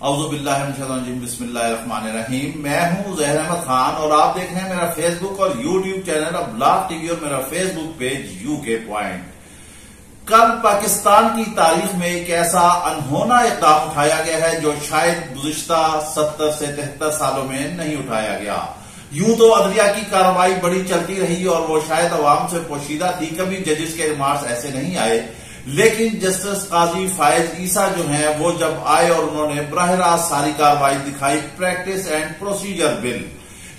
اعوذ باللہ من الشیطان الرجیم، بسم اللہ الرحمن الرحیم۔ میں ہوں ظہیر احمد خان اور آپ دیکھ رہے ہیں میرا فیس بک اور YouTube channel blog T V اور میرا فیس بک پیج UK پوائنٹ۔ کل پاکستان کی تاریخ میں ایک ایسا انہونا اقدام اٹھایا گیا ہے جو شاید گزشتہ 70 سے 73 سالوں میں نہیں اٹھایا گیا۔ یوں تو عدلیہ کی کارروائی بڑی چلتی رہی اور وہ شاید عوام سے پوشیدہ تھی، کبھی ججز کے ریمارکس ایسے نہیں آئے، لیکن جسٹس قاضی فائز عیسیٰ جو ہیں وہ جب آئے اور انہوں نے براہ راست ساری کارروائی دکھائی، پریکٹس اینڈ پروسیجر بل،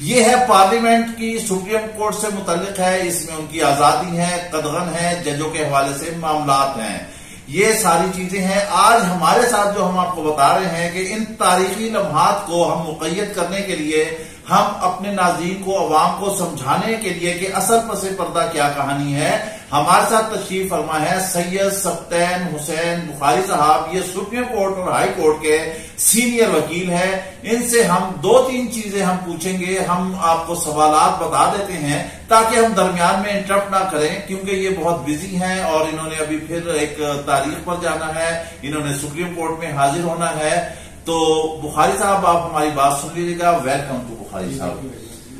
یہ ہے پارلیمنٹ کی سپریم کورٹ سے متعلق ہے، اس میں ان کی آزادی ہے، قدغن ہے، ججوں کے حوالے سے معاملات ہیں، یہ ساری چیزیں ہیں۔ آج ہمارے ساتھ جو ہم آپ کو بتا رہے ہیں کہ ان تاریخی لمحات کو ہم مقید کرنے کے لیے، ہم اپنے ناظرین کو، عوام کو سمجھانے کے لیے کہ اصل پس پردہ کیا کہانی ہے، ہمارے ساتھ تشریف فرما ہے سید سبطین حسین بخاری صاحب۔ یہ سپریم کورٹ اور ہائی کورٹ کے سینئر وکیل ہیں، ان سے ہم 2-3 چیزیں ہم پوچھیں گے، ہم آپ کو سوالات بتا دیتے ہیں تاکہ ہم درمیان میں انٹرپٹ نہ کریں، کیونکہ یہ بہت بزی ہیں اور انہوں نے ابھی پھر ایک تاریخ پر جانا ہے، انہوں نے سپریم کورٹ میں حاضر ہونا ہے۔ تو بخاری صاحب آپ ہماری بات سن لیجیے گا۔ ویلکم ٹو بخاری صاحب۔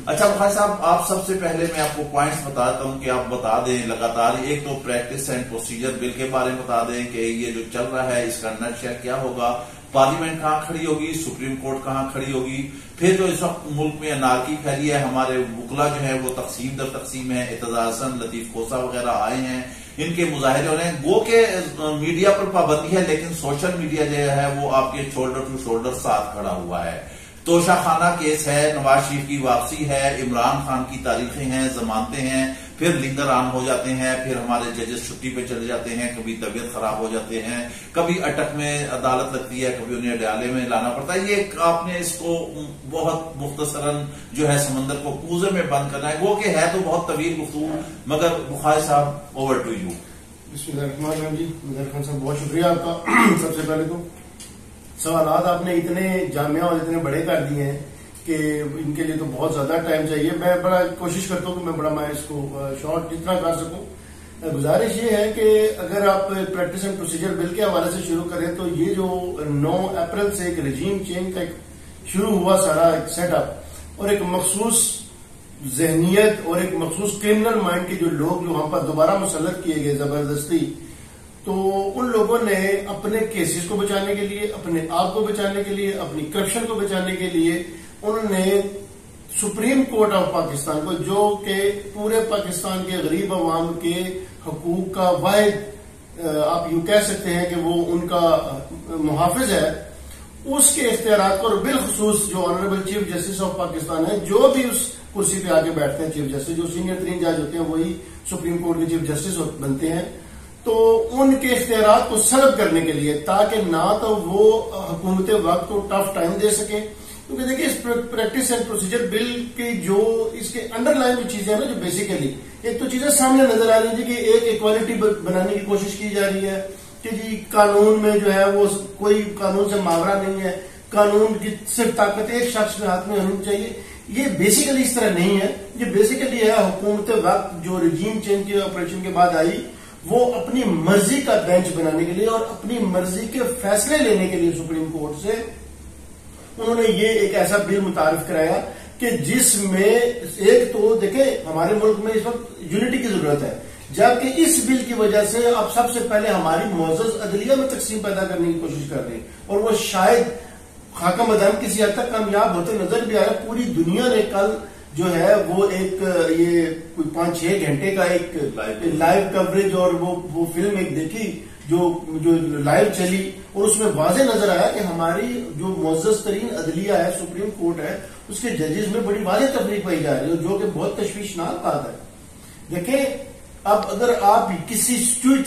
اچھا بخاری صاحب، آپ سب سے پہلے میں آپ کو پوائنٹس بتاتا ہوں کہ آپ بتا دیں لگاتار، ایک تو پریکٹس اینڈ پروسیجر بل کے بارے میں بتا دیں کہ یہ جو چل رہا ہے اس کا نقشہ کیا ہوگا، پارلیمنٹ کہاں کھڑی ہوگی، سپریم کورٹ کہاں کھڑی ہوگی، پھر جو اس وقت ملک میں انارکی پھیلی ہے، ہمارے وکلا جو ہے وہ تقسیم در تقسیم ہے، اعتزاز حسن، لطیف کوسہ وغیرہ آئے ہیں، ان کے مظاہرے ہو رہے ہیں، گو کہ میڈیا پر پابندی ہے لیکن سوشل میڈیا جو ہے وہ آپ کے شولڈر ٹو شولڈر ساتھ کھڑا ہوا ہے۔ توشہ خانہ کیس ہے، نواز شریف کی واپسی ہے، عمران خان کی تاریخیں ہیں، ضمانتیں ہیں، پھر لنگر آن ہو جاتے ہیں، پھر ہمارے ججز چھٹی پہ چلے جاتے ہیں، کبھی طبیعت خراب ہو جاتے ہیں، کبھی اٹک میں عدالت لگتی ہے، کبھی انہیں اڈیالے میں لانا پڑتا ہے۔ یہ آپ نے اس کو بہت مختصراً جو ہے سمندر کو کوزے میں بند کرنا ہے، وہ کہ ہے تو بہت طویل گفتگو، مگر بخاری صاحب اوور ٹو یو۔ بسم اللہ الرحمن الرحیم۔ جی ظہیر خان صاحب بہت شکریہ آپ کا۔ سب سے پہلے تو سوالات آپ نے اتنے جامع اور اتنے بڑے کر دیے ہیں کہ ان کے لیے تو بہت زیادہ ٹائم چاہیے۔ میں بڑا کوشش کرتا ہوں کہ میں اس کو شارٹ جتنا کر سکوں۔ گزارش یہ ہے کہ اگر آپ پریکٹس اینڈ پروسیجر بل کے حوالے سے شروع کریں تو یہ جو 9 اپریل سے ایک رجیم چینج کا شروع ہوا سارا ایک سیٹ اپ، اور ایک مخصوص ذہنیت اور ایک مخصوص کرمنل مائنڈ کے جو لوگ جو ہم پر دوبارہ مسلط کیے گئے زبردستی، تو ان لوگوں نے اپنے کیسز کو بچانے کے لیے، اپنے آپ کو بچانے کے لیے، اپنی کرپشن کو بچانے کے لیے انہوں نے سپریم کورٹ آف پاکستان کو، جو کہ پورے پاکستان کے غریب عوام کے حقوق کا واحد آپ یوں کہہ سکتے ہیں کہ وہ ان کا محافظ ہے، اس کے اختیارات کو، اور بالخصوص جو honourable chief justice of Pakistan ہے، جو بھی اس کرسی پہ آ کے بیٹھتے ہیں چیف جسٹس، جو سینئر ترین جج ہوتے ہیں وہی سپریم کورٹ کے چیف جسٹس بنتے ہیں، تو ان کے اختیارات کو سلب کرنے کے لیے، تاکہ نہ تو وہ حکومت وقت کو ٹف ٹائم دے سکیں، کیونکہ دیکھیں اس پریکٹس اینڈ پروسیجر بل کی جو اس کے انڈر لائن جو چیزیں ہیں نا، جو بیسیکلی ایک تو چیزیں سامنے نظر آ رہی ہیں کہ ایک ایکوالٹی بنانے کی کوشش کی جا رہی ہے کہ جی قانون میں جو ہے وہ کوئی قانون سے ماورا نہیں ہے، قانون کی صرف طاقت ایک شخص کے ہاتھ میں ہونی چاہیے۔ یہ بیسیکلی اس طرح نہیں ہے، یہ بیسیکلی ہے حکومت وقت جو رجیم چینج کے آپریشن کے بعد آئی، وہ اپنی مرضی کا بینچ بنانے کے لیے اور اپنی مرضی کے فیصلے لینے کے لیے سپریم کورٹ سے انہوں نے یہ ایک ایسا بل متعارف کرایا کہ جس میں ایک تو دیکھیں ہمارے ملک میں اس وقت یونٹی کی ضرورت ہے، جبکہ اس بل کی وجہ سے اب سب سے پہلے ہماری معزز عدلیہ میں تقسیم پیدا کرنے کی کوشش کر رہے ہیں، اور وہ شاید خاکہ مدام کسی حد تک کامیاب ہوتے نظر بھی آ رہا ہے۔ پوری دنیا نے کل جو ہے وہ ایک یہ کوئی 5-6 گھنٹے کا ایک لائیو کوریج اور وہ فلم ایک دیکھی جو لائیو چلی، اور اس میں واضح نظر آیا کہ ہماری جو معزز ترین عدلیہ ہے، سپریم کورٹ ہے، اس کے ججز میں بڑی واضح تفریق پائی جا رہی ہے، جو کہ بہت تشویشناک بات ہے۔ دیکھیں اب اگر آپ کسی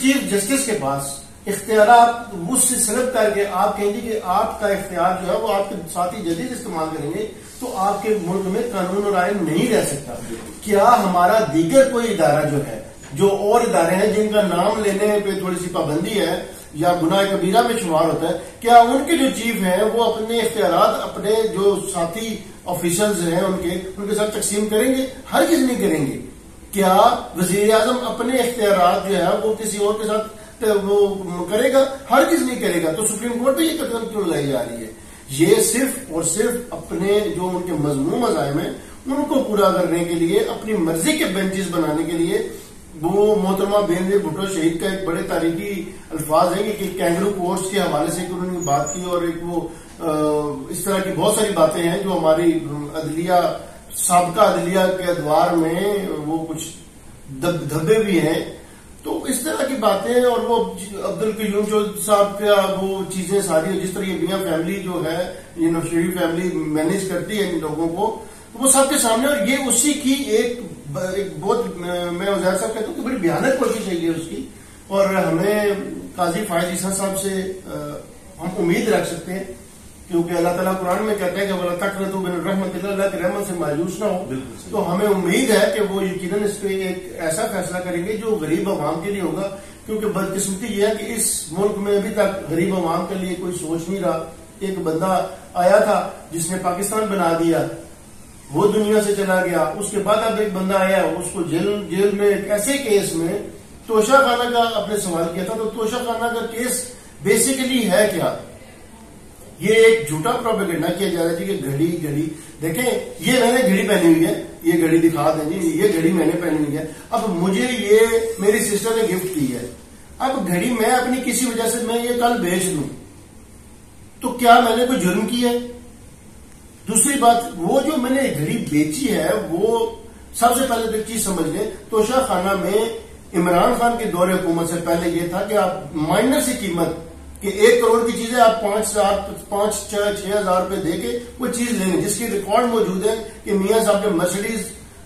چیف جسٹس کے پاس اختیارات اس سے سلب کر کے آپ کہیں گے کہ آپ کا اختیار جو ہے وہ آپ کے ساتھی جدید استعمال کریں گے، تو آپ کے ملک میں قانون اور آئین نہیں رہ سکتا۔ کیا ہمارا دیگر کوئی ادارہ جو ہے، جو اور ادارے ہیں جن کا نام لینے پہ تھوڑی سی پابندی ہے یا گناہ کبیرہ میں شمار ہوتا ہے، کیا ان کے جو چیف ہیں وہ اپنے اختیارات اپنے جو ساتھی آفیسرز ہیں ان کے ساتھ تقسیم کریں گے؟ ہرگز نہیں کریں گے۔ کیا وزیر اعظم اپنے اختیارات جو ہے وہ کسی اور کے ساتھ وہ کرے گا؟ ہرگز نہیں کرے گا۔ تو سپریم کورٹ پہ یہ قدم کیوں لائی جا رہی ہے؟ یہ صرف اور صرف اپنے جو ان کے مضمون مذاہب ہیں ان کو پورا کرنے کے لیے، اپنی مرضی کے بینچز بنانے کے لیے، وہ محترمہ بینظیر بھٹو شہید کا ایک بڑے تاریخی الفاظ ہیں کہ کینگرو کورٹس کے حوالے سے انہوں نے بات کی، اور ایک وہ اس طرح کی بہت ساری باتیں ہیں جو ہماری عدلیہ، سابقہ عدلیہ کے ادوار میں وہ کچھ دھبے بھی ہیں. تو اس طرح کی باتیں، اور وہ عبدالقیوم چودھری صاحب کا وہ چیزیں ساری، جس طرح یہ میاں فیملی جو ہے، یہ نواز شریف فیملی مینیج کرتی ہے ان لوگوں کو، وہ سب کے سامنے، اور یہ اسی کی ایک بہت، میں عزیر صاحب کہتا ہوں کہ بڑی بھیانک کوشش ہے یہ اس کی. اور ہمیں قاضی فائز عیسیٰ صاحب سے ہم امید رکھ سکتے ہیں، کیونکہ اللہ تعالیٰ قرآن میں کہتا ہے کہ وَلَا تَقْنَطُوا مِن رَحْمَتِ اللَّهِ، اللہ کی رحمت سے مایوس نہ ہو. تو ہمیں امید ہے کہ وہ یقیناً اس پہ ایک ایسا فیصلہ کریں گے جو غریب عوام کے لیے ہوگا، کیونکہ بدقسمتی یہ ہے کہ اس ملک میں ابھی تک غریب عوام کے لیے کوئی سوچ نہیں رہا. ایک بندہ آیا تھا جس نے پاکستان بنا دیا، وہ دنیا سے چلا گیا. اس کے بعد اب ایک بندہ آیا، اس کو جیل میں ایک ایسے کیس میں توشہ خانہ کا اپنے سوال کیا تھا. تو توشہ خانہ کا کیس بیسیکلی ہے کیا؟ یہ ایک جھوٹا پروپیگنڈا کیا جا رہا ہے کہ گھڑی دیکھیں، یہ میں نے گھڑی پہنی ہوئی ہے، یہ گھڑی دکھا دیں جی، یہ گھڑی میں نے پہنی ہوئی ہے. اب مجھے یہ میری سسٹر نے گفٹ کی ہے، اب گھڑی میں اپنی کسی وجہ سے میں یہ کل بیچ دوں تو کیا میں نے کوئی جرم کیا ہے؟ دوسری بات، وہ جو میں نے گھڑی بیچی ہے، وہ سب سے پہلے ایک چیز سمجھ لیں، توشہ خانہ میں عمران خان کے دور حکومت سے پہلے یہ تھا کہ آپ مائنر سی قیمت کہ 1 کروڑ کی چیزیں آپ 5,000-6,000 روپے دے کے وہ چیز لیں گے، جس کی ریکارڈ موجود ہے کہ میاں صاحب نے مرسڈیز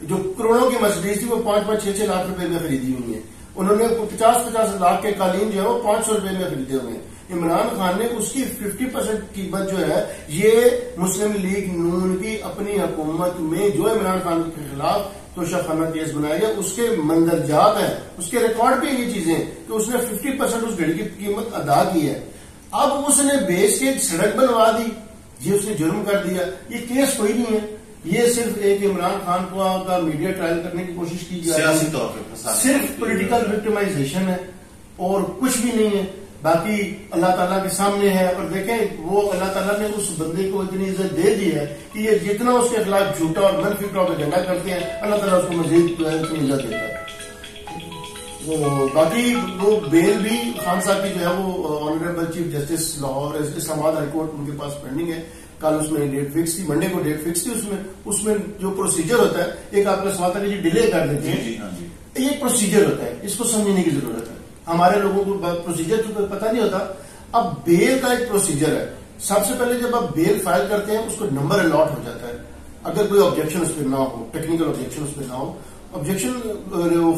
جو کروڑوں کی مرسڈیز تھی وہ 5-6 لاکھ روپے میں خریدی ہوئی ہے. انہوں نے 50 لاکھ کے قالین جو ہے وہ 500 روپے میں خریدے ہوئے ہیں. عمران خان نے اس کی 50% قیمت جو ہے، یہ مسلم لیگ نون کی اپنی حکومت میں جو عمران خان کے خلاف توشہ خانہ کیس بنایا گیا، اس کے مندرجات ہیں، اس کے ریکارڈ پہ یہ چیزیں کہ اس نے 50% اس گھڑی کی قیمت ادا کی ہے. اب اس نے بیچ کے ایک سڑک بنوا دی، یہ اس نے جرم کر دیا. یہ کیس کوئی نہیں ہے، یہ صرف ایک عمران خان کو کا میڈیا ٹرائل کرنے کی کوشش کی جا رہی ہے، صرف پولیٹیکل وکٹمائزیشن ہے اور کچھ بھی نہیں ہے. باقی اللہ تعالیٰ کے سامنے ہے. اور دیکھیں، وہ اللہ تعالیٰ نے اس بندے کو اتنی عزت دے دی ہے کہ یہ جتنا اس کے خلاف جھوٹا اور منفی پروپیگنڈا کرتے ہیں، اللہ تعالیٰ اس کو مزید اتنی عزت دیتا ہے. باقی وہ بیل بھی خان صاحب کی جو ہے وہ آنریبل چیف جسٹس لاہور اسلام آباد ہائی کورٹ ان کے پاس پینڈنگ ہے. کل اس میں ڈیٹ فکس تھی، منڈے کو ڈیٹ فکس تھی. اس میں جو پروسیجر ہوتا ہے، ایک آپ کا سوال تھا کہ ڈیلے کر دیتے ہیں، یہ پروسیجر ہوتا ہے، اس کو سمجھنے کی ضرورت ہے. ہمارے لوگوں کو پروسیجر تو پتہ نہیں ہوتا. اب بیل کا ایک پروسیجر ہے. سب سے پہلے جب آپ بیل فائل کرتے ہیں، اس کو نمبر الاٹ ہو جاتا ہے. اگر کوئی آبجیکشن اس پہ نہ ہو، ٹیکنیکل آبجیکشن اس پہ نہ ہو، آبجیکشن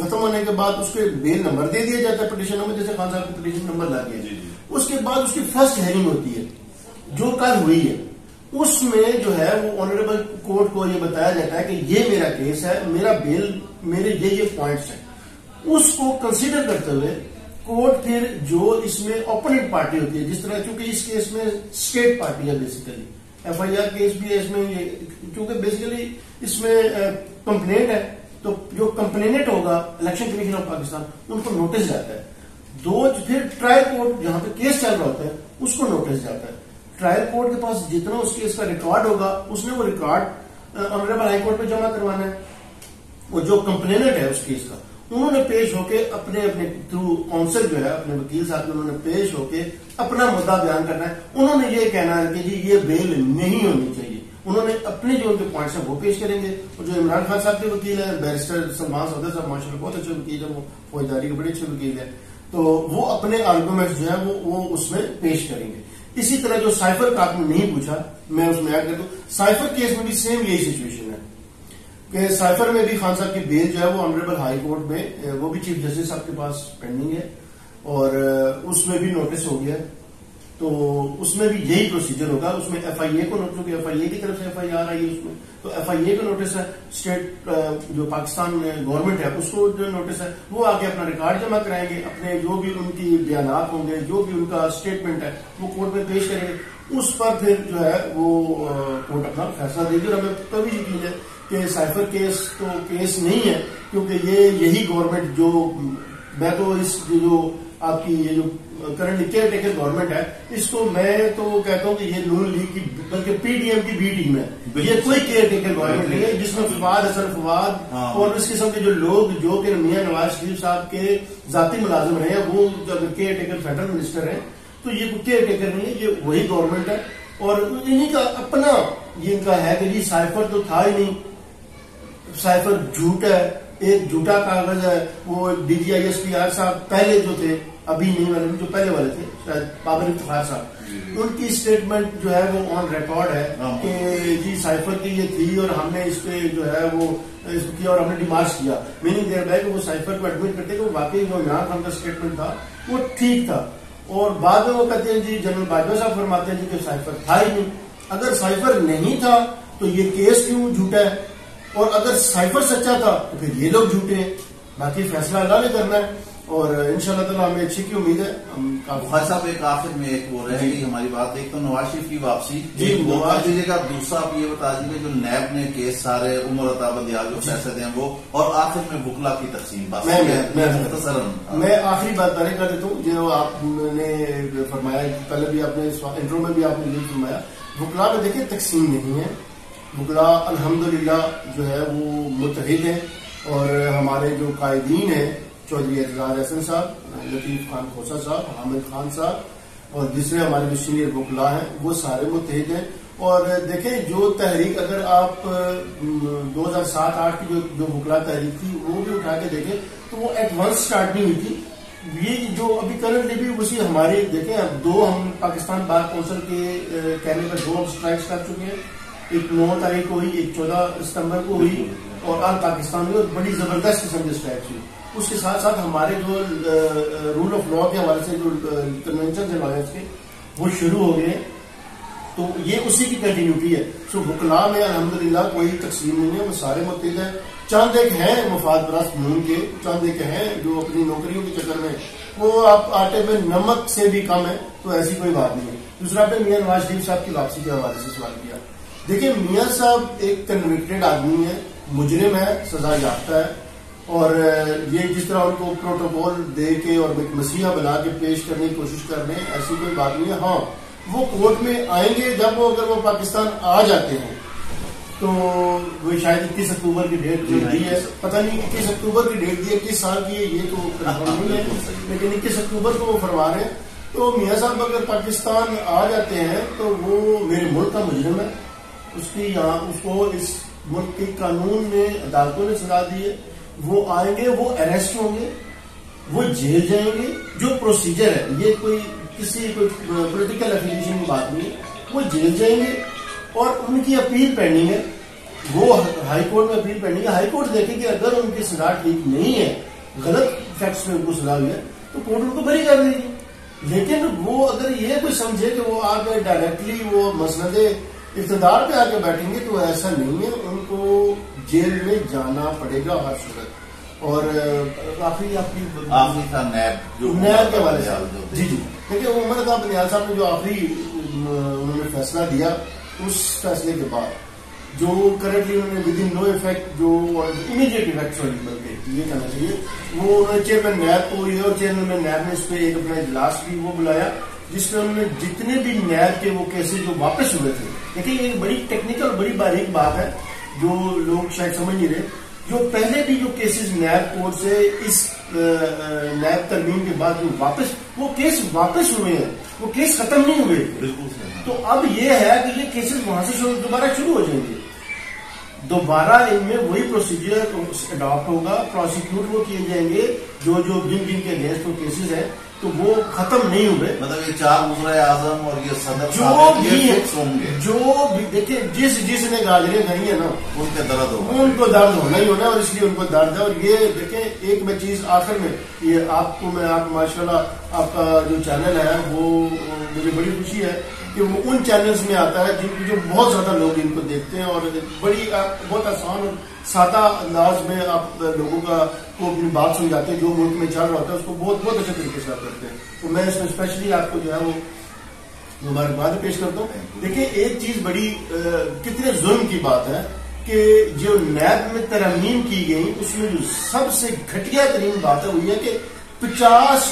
ختم ہونے کے بعد اس کے بیل نمبر دے دیا جاتا ہے پٹیشن نمبر، جیسے خان صاحب کی پٹیشن نمبر لا دیا. اس کے بعد اس کی فرسٹ ہیئرنگ ہوتی ہے جو کل ہوئی ہے. اس میں جو ہے وہ آنریبل کورٹ کو یہ بتایا جاتا ہے کہ یہ میرا کیس ہے، میرا بیل، میرے یہ پوائنٹس ہیں. اس کو کنسیڈر کرتے ہوئے کورٹ پھر جو اس میں اوپوننٹ پارٹی ہوتی ہے، جس طرح چونکہ اس کیس میں اسٹیٹ پارٹی ہے، بیسیکلی FIR کیس بھی ہے اس میں، چونکہ بیسیکلی اس میں کمپلینٹ ہے، تو جو کمپلینٹ ہوگا الیکشن کمیشن آف پاکستان، ان کو نوٹس جاتا ہے. پھر ٹرائل کورٹ جہاں پہ کیس چل رہا ہوتا ہے اس کو نوٹس جاتا ہے. ٹرائل کورٹ کے پاس جتنا اس کیس کا ریکارڈ ہوگا، اس نے وہ ریکارڈ آنریبل ہائی کورٹ پہ جمع کروانا ہے. وہ جو کمپلینٹ ہے اس کیس کا، انہوں نے پیش ہو کے اپنے تھرو کونسل جو ہے، اپنے وکیل صاحب انہوں نے پیش ہو کے اپنا مدعا بیان کرنا ہے. انہوں نے یہ کہنا ہے کہ جی یہ بیل نہیں ہونی چاہیے. انہوں نے اپنے جو ان کے پوائنٹس ہیں وہ پیش کریں گے. اور جو عمران خان صاحب کے وکیل ہیں، بیرسٹر سلمان صدر صاحب، ماشاء اللہ بہت اچھے وکیل ہیں، وہ فوجداری کے بڑے اچھے وکیل ہیں، تو وہ اپنے آرگومنٹس جو ہیں وہ اس میں پیش کریں گے. اسی طرح جو سائفر کا آپ نے نہیں پوچھا، میں اس میں ایڈ کر دوں، سائفر کیس میں بھی سیم یہی سچویشن ہے کہ سائفر میں بھی خان صاحب کی بیل جو ہے وہ آنریبل ہائی کورٹ میں، وہ بھی چیف جسٹس صاحب کے پاس پینڈنگ ہے، اور اس میں بھی نوٹس ہو گیا. تو اس میں بھی یہی پروسیجر ہوگا. اس میں FIA کو نوٹس، کیونکہ FIA کی طرف سے FIR آئی ہے اس میں، تو FIA کا نوٹس ہے. اسٹیٹ جو پاکستان گورنمنٹ ہے اس کو جو نوٹس ہے، وہ آگے اپنا ریکارڈ جمع کرائیں گے، اپنے جو بھی ان کی بیانات ہوں گے، جو بھی ان کا اسٹیٹمنٹ ہے وہ کورٹ میں پیش کریں گے. اس پر پھر جو ہے وہ کورٹ اپنا فیصلہ دے گی. اور ہمیں کبھی یقین ہے کہ سائفر کیس تو کیس نہیں ہے، کیونکہ یہی گورنمنٹ جو میں تو اس جو آپ کی یہ جو کرنٹلی کیئر ٹیکر گورنمنٹ ہے، اس کو میں تو کہتا ہوں کہ یہ نون لیگ کی بلکہ پی ڈی ایم کی بی ٹیم ہے. یہ کوئی کیئر ٹیکر گورنمنٹ نہیں ہے جس میں فواد حسن فواد اور اس قسم کے جو لوگ جو کہ میاں نواز شریف صاحب کے ذاتی ملازم رہے ہیں وہ کیئر ٹیکر فیڈرل منسٹر ہیں. تو یہ کیئر ٹیکر نہیں ہے، یہ وہی گورنمنٹ ہے. اور انہیں کا اپنا یہ ان کا ہے کہ جی سائفر تو تھا ہی نہیں، سائفر جھوٹ ہے، ایک جھوٹا کاغذ ہے. وہ D G I S P R صاحب پہلے جو تھے، ابھی نہیں والے جو پہلے والے تھے شاید بابر افتخار صاحب، ان کی اسٹیٹمنٹ جو ہے وہ آن ریکارڈ ہے کہ جی سائفر کی یہ تھی اور ہم نے اس پہ جو ہے وہ اس کو کیا اور ہم نے ڈیمارچ کیا. میننگ دیر بیک وہ سائفر کو ایڈمٹ کرتے کہ واقعی جو عمران خان کا اسٹیٹمنٹ تھا وہ ٹھیک تھا. اور بعد میں وہ کہتے ہیں جی جنرل باجوہ صاحب فرماتے ہیں جی کہ سائفر تھا ہی نہیں. اگر سائفر نہیں تھا تو یہ کیس کیوں جھوٹا ہے، اور اگر سائفر سچا تھا تو پھر یہ لوگ جھوٹے ہیں. باقی فیصلہ اللہ نے کرنا ہے اور انشاءاللہ تعالیٰ ہمیں اچھی کی امید ہے. خواجہ صاحب ایک آخر میں ایک وہ رہے گی ہماری بات، ایک تو نواز شریف کی واپسی جی وہ بتا دیجیے گا، دوسرا آپ یہ بتا دیجیے جو نیب نے کیس سارے عمر عطا بندیال جو فیصلے دیں وہ، اور آخر میں وکلا کی تقسیم. بات میں آخری بات پہلے کر دیتا ہوں جو آپ نے فرمایا، پہلے بھی آپ نے انٹرو میں بھی آپ نے یہ فرمایا، وکلا میں دیکھیں تقسیم نہیں ہے. وکلا الحمدللہ جو ہے وہ متحد ہیں اور ہمارے جو قائدین ہیں چودھری اعتزاز احسن صاحب، لطیف خان کھوسا صاحب، حامد خان صاحب اور دوسرے ہمارے جو سینئر وکلا ہیں وہ سارے متحد ہیں. اور دیکھیں جو تحریک اگر آپ 2007-8 کی جو وکلا تحریک تھی وہ بھی اٹھا کے دیکھیں تو وہ ایٹ ونس اسٹارٹ نہیں ہوئی تھی. یہ جو ابھی کرنٹلی بھی اسی ہماری دیکھیں اب 2 ہم پاکستان بار کونسل کے کہنے پر 2 اسٹرائکس کر چکے ہیں. ایک 9 تاریخ کو ہوئی، ایک 14 ستمبر کو ہوئی اور آل پاکستان میں بڑی زبردست قسم کے اسٹرائکس ہوئی. اس کے ساتھ ساتھ ہمارے جو رول آف لا کے حوالے سے جو کنونشن لائرس کے وہ شروع ہو گئے، تو یہ اسی کی کنٹینیوٹی ہے. سو وکلا میں الحمدللہ کوئی تقسیم نہیں ہے، وہ سارے متحد ہیں. چند ایک ہیں مفاد پرست مون کے، چند ایک ہیں جو اپنی نوکریوں کے چکر میں وہ آپ آٹے میں نمک سے بھی کم ہے، تو ایسی کوئی بات نہیں ہے. دوسرا آپ نے میاں نواز شریف صاحب کی واپسی کے حوالے سے سوال کیا. دیکھیں میاں صاحب ایک کنوکٹڈ آدمی ہے، مجرم ہے، سزا یافتہ ہے، اور یہ جس طرح ان کو پروٹوکول دے کے اور ایک مسیحا بنا کے پیش کرنے کی کوشش کر رہے ہیں، ایسی کوئی بات نہیں ہے. ہاں وہ کورٹ میں آئیں گے جب وہ اگر وہ پاکستان آ جاتے ہیں تو وہ شاید 21 اکتوبر کی ڈیٹ جو دی ہے، پتہ نہیں 21 اکتوبر کی ڈیٹ دی ہے کس سال کی ہے یہ تو کنفرم نہیں ہے، لیکن 21 اکتوبر کو وہ فرما رہے ہیں. تو میاں صاحب اگر پاکستان آ جاتے ہیں تو وہ میرے ملک کا مجرم ہے، اس کو اس ملک کے قانون نے عدالتوں نے سزا دی ہے. وہ آئیں گے، وہ اریسٹ ہوں گے، وہ جیل جائیں گے. جو پروسیجر ہے یہ کوئی کسی کوئی پولیٹیکل افیلیشن کی بات نہیں ہے. وہ جیل جائیں گے اور ان کی اپیل پینڈنگ ہے، وہ ہائی کورٹ میں اپیل پینڈنگ ہے. ہائی کورٹ دیکھے کہ اگر ان کی سزا ٹھیک نہیں ہے، غلط فیکٹس میں ان کو سزا ہوئی ہے تو کورٹ ان کو بری کر دے گی. لیکن وہ اگر یہ کوئی سمجھے کہ وہ آ کے ڈائریکٹلی وہ مسند اقتدار پہ آ کے بیٹھیں گے تو ایسا نہیں ہے. ان کو جیل میں جانا پڑے گا ہر صورت. اور کافی آخری تھا نیب کے حوالے سے جی دیکھیے عمر عطا بندیال صاحب نے جو آخری انہوں نے فیصلہ دیا، اس فیصلے کے بعد جو کرنٹلی انہوں نے ود ان نو افیکٹ جو امیڈیٹ افیکٹ والی بلکہ یہ کہنا چاہیے، وہ انہوں نے چیئرمین نیب کو اور چیئرمین نیب نے اس پہ ایک اپنا اجلاس بھی وہ بلایا جس میں انہوں نے جتنے بھی نیب کے وہ کیسز جو واپس ہوئے تھے. دیکھیے یہ بڑی ٹیکنیکل بڑی باریک بات ہے جو لوگ شاید سمجھ نہیں رہے. جو پہلے بھی جو کیسز نیب کورٹ سے اس نیب ترمیم کے بعد جو واپس وہ کیس واپس ہوئے ہیں، وہ کیس ختم نہیں ہوئے. بالکل. تو اب یہ ہے کہ یہ کیسز وہاں سے دوبارہ شروع ہو جائیں گے. دوبارہ ان میں وہی پروسیجر اڈاپٹ ہوگا، پروسیکیوٹ وہ کیے جائیں گے جو جن کے اگینسٹ وہ کیسز ہیں، تو وہ ختم نہیں ہوئے. مطلب یہ 4 وزرائے اعظم اور یہ صدر جو بھی دیکھیں جس نے گاجریں کھائی ہیں نا ان کے درد ہوگا، ان کو درد ہونا ہی ہونا ہے، اور اس لیے ان کو درد ہے. اور یہ دیکھیں ایک میں چیز آخر میں یہ آپ ماشاءاللہ آپ کا جو چینل ہے وہ مجھے بڑی خوشی ہے کہ وہ ان چینلز میں آتا ہے جن جو بہت زیادہ لوگ ان کو دیکھتے ہیں، اور بڑی بہت آسان اور سادہ انداز میں آپ لوگوں کو اپنی بات سمجھاتے ہیں. جو ملک میں چل رہا ہوتا ہے اس کو بہت بہت اچھے طریقے سے آپ کرتے ہیں. تو میں اس میں اسپیشلی آپ کو جو ہے وہ مبارکباد پیش کرتا ہوں. دیکھیں ایک چیز بڑی کتنے ظلم کی بات ہے کہ جو نیب میں ترمیم کی گئی اس میں جو سب سے گھٹیا ترین بات ہے وہ یہ کہ 50